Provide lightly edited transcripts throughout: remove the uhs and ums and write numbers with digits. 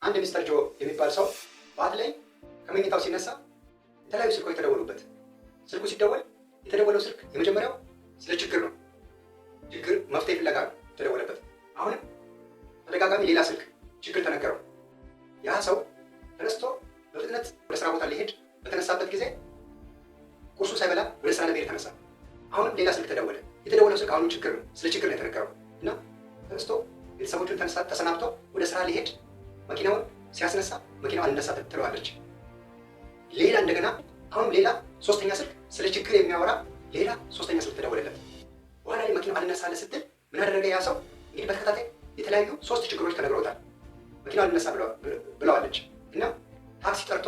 አንድ ሚስተር ጆ የሚባል ሰው ጠዋት ላይ ከመኝታው ሲነሳ የተለያዩ ስልኮች ተደወሉበት። ስልኩ ሲደወል የተደወለው ስልክ የመጀመሪያው ስለ ችግር ነው። ችግር መፍትሄ ፍለጋ ነው ተደወለበት። አሁንም ተደጋጋሚ ሌላ ስልክ ችግር ተነገረው። ያ ሰው ተነስቶ በፍጥነት ወደ ስራ ቦታ ሊሄድ በተነሳበት ጊዜ ቁርሱ ሳይበላ ወደ ስራ ለመሄድ ተነሳ። አሁንም ሌላ ስልክ ተደወለ። የተደወለው ስልክ አሁንም ችግር ነው፣ ስለ ችግር ነው የተነገረው እና ተነስቶ ቤተሰቦቹን ተሰናብቶ ወደ ስራ ሊሄድ መኪናውን ሲያስነሳ መኪናው አልነሳ ትለዋለች። ሌላ እንደገና አሁንም ሌላ ሶስተኛ ስልክ ስለ ችግር የሚያወራ ሌላ ሶስተኛ ስልክ ተደወለለት። በኋላ ላይ መኪናው አልነሳለ ስትል ምን አደረገ ያ ሰው? እንግዲህ በተከታታይ የተለያዩ 3 ችግሮች ተነግረውታል። መኪናው አልነሳ ብለዋለች እና ታክሲ ጠርቶ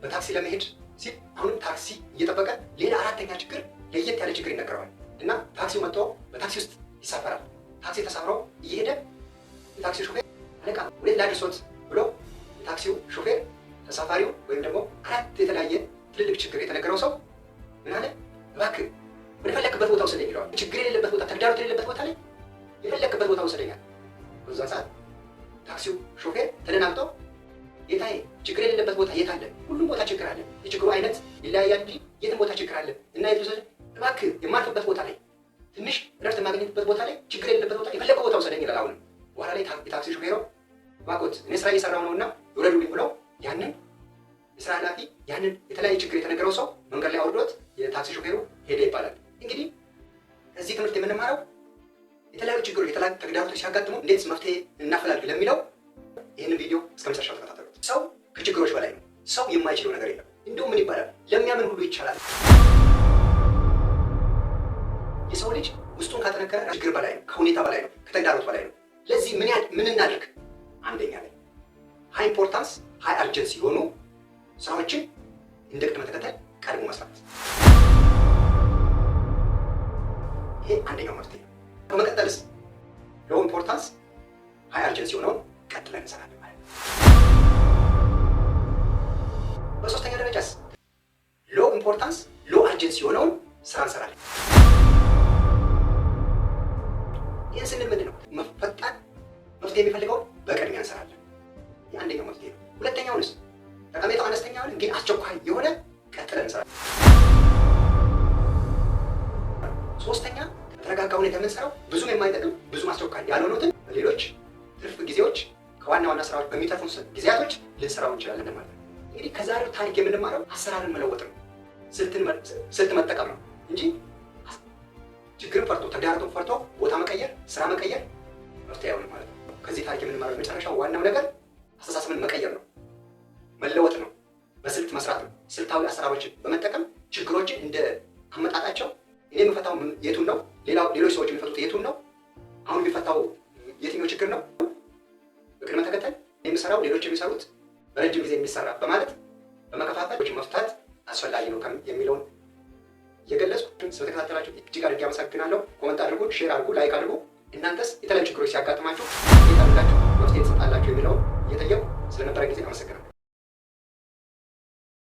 በታክሲ ለመሄድ ሲል አሁንም ታክሲ እየጠበቀ ሌላ 4ኛ ችግር ለየት ያለ ችግር ይነገረዋል እና ታክሲው መጥቶ በታክሲ ውስጥ ይሳፈራል። ታክሲ ተሳፍረው እየሄደ የታክሲ ሾፌር አለቃ ወዴት ላድርሶት ብሎ የታክሲው ሾፌር ተሳፋሪው ወይም ደግሞ 4 የተለያየ ትልልቅ ችግር የተነገረው ሰው ምን አለ? እባክህ ወደ ፈለክበት ቦታ ውሰደኝ ይለዋል። ችግር የሌለበት ቦታ፣ ተግዳሮት የሌለበት ቦታ ላይ የፈለክበት ቦታ ውሰደኛል። በዛን ሰዓት ታክሲው ሾፌር ተደናግጦ ጌታዬ ችግር የሌለበት ቦታ የት አለ? ሁሉም ቦታ ችግር አለ። የችግሩ አይነት ይለያያል እንጂ የትም ቦታ ችግር አለ እና የት እባክህ የማልፍበት ቦታ ላይ ትንሽ እረፍት የማገኝበት ቦታ ላይ ችግር የሌለበት ቦታ የፈለከው ቦታ ውሰደኝ ይላል። አሁንም በኋላ ላይ የታክሲ ሾፌሩ እባክዎት እኔ ስራ እየሰራሁ ነውና ይውረዱልኝ ብለው ያንን የስራ ኃላፊ ያንን የተለያየ ችግር የተነገረው ሰው መንገድ ላይ አውርዶት የታክሲ ሾፌሩ ሄደ ይባላል። እንግዲህ ከዚህ ትምህርት የምንማረው የተለያዩ ችግሮች የተለያዩ ተግዳሮቶች ሲያጋጥሙ እንዴት መፍትሄ እናፈላልግ ለሚለው ይህንን ቪዲዮ እስከ መጨረሻው ተከታተሉት። ሰው ከችግሮች በላይ ነው። ሰው የማይችለው ነገር የለም። እንዲሁም ምን ይባላል? ለሚያምን ሁሉ ይቻላል። የሰው ልጅ ውስጡን ካጠነከረ ችግር በላይ ነው፣ ከሁኔታ በላይ ነው፣ ከተግዳሮት በላይ ነው። ለዚህ ምን እናድርግ? አንደኛ ላይ ሃይ ኢምፖርታንስ ሃይ አርጀንሲ የሆኑ ስራዎችን እንደ ቅድመ ተከተል ቀድሞ መስራት፣ ይሄ አንደኛው መፍትሄ ነው። በመቀጠልስ ሎው ኢምፖርታንስ ሃይ አርጀንሲ የሆነውን ቀጥለን እንሰራለን ማለት ነው። በሶስተኛ ደረጃስ ሎው ኢምፖርታንስ ሎው አርጀንሲ የሆነውን ስራ እንሰራለን። ይህን ስንል ምንድን ነው? ፈጣን መፍትሄ የሚፈልገውን በቅድሚያ እንሰራለን። የአንደኛው መፍትሄ ነው። ሁለተኛውንስ ጠቀሜታው አነስተኛ ሆነ ግን አስቸኳይ የሆነ ቀጥለን እንሰራለን። ሶስተኛ በተረጋጋ ሁኔታ የምንሰራው ብዙም የማይጠቅም ብዙም አስቸኳይ ያልሆኑትን ሌሎች ትርፍ ጊዜዎች ከዋና ዋና ስራዎች በሚተርፉ ጊዜያቶች ልንሰራው እንችላለን ማለት ነው። እንግዲህ ከዛሬው ታሪክ የምንማረው አሰራርን መለወጥ ነው፣ ስልት መጠቀም ነው እንጂ ችግርን ፈርቶ ተግዳሮትን ፈርቶ ቦታ መቀየር፣ ስራ መቀየር መፍትሄ አይሆንም ማለት ነው። ከዚህ ታሪክ የምንማረው የመጨረሻው ዋናው ነገር አስተሳሰብን መቀየር ነው፣ መለወጥ ነው፣ በስልት መስራት ነው። ስልታዊ አሰራሮችን በመጠቀም ችግሮችን እንደ አመጣጣቸው እኔ የምፈታው የቱን ነው፣ ሌሎች ሰዎች የሚፈቱት የቱን ነው፣ አሁን የሚፈታው የትኛው ችግር ነው፣ በቅድመ ተከተል እኔ የምሰራው ሌሎች የሚሰሩት በረጅም ጊዜ የሚሰራ በማለት በመከፋፈል መፍታት አስፈላጊ ነው የሚለውን እየገለጽኩ ስለተከታተላችሁ እጅግ አድርጌ አመሰግናለሁ። ኮመንት አድርጉ፣ ሼር አድርጉ፣ ላይክ አድርጉ። እናንተስ የተለያዩ ችግሮች ሲያጋጥማችሁ እንዴት አድርጋችሁ መፍትሄ ትሰጣላችሁ የሚለውን እየጠየቁ ስለነበረ ጊዜ አመሰግናለሁ።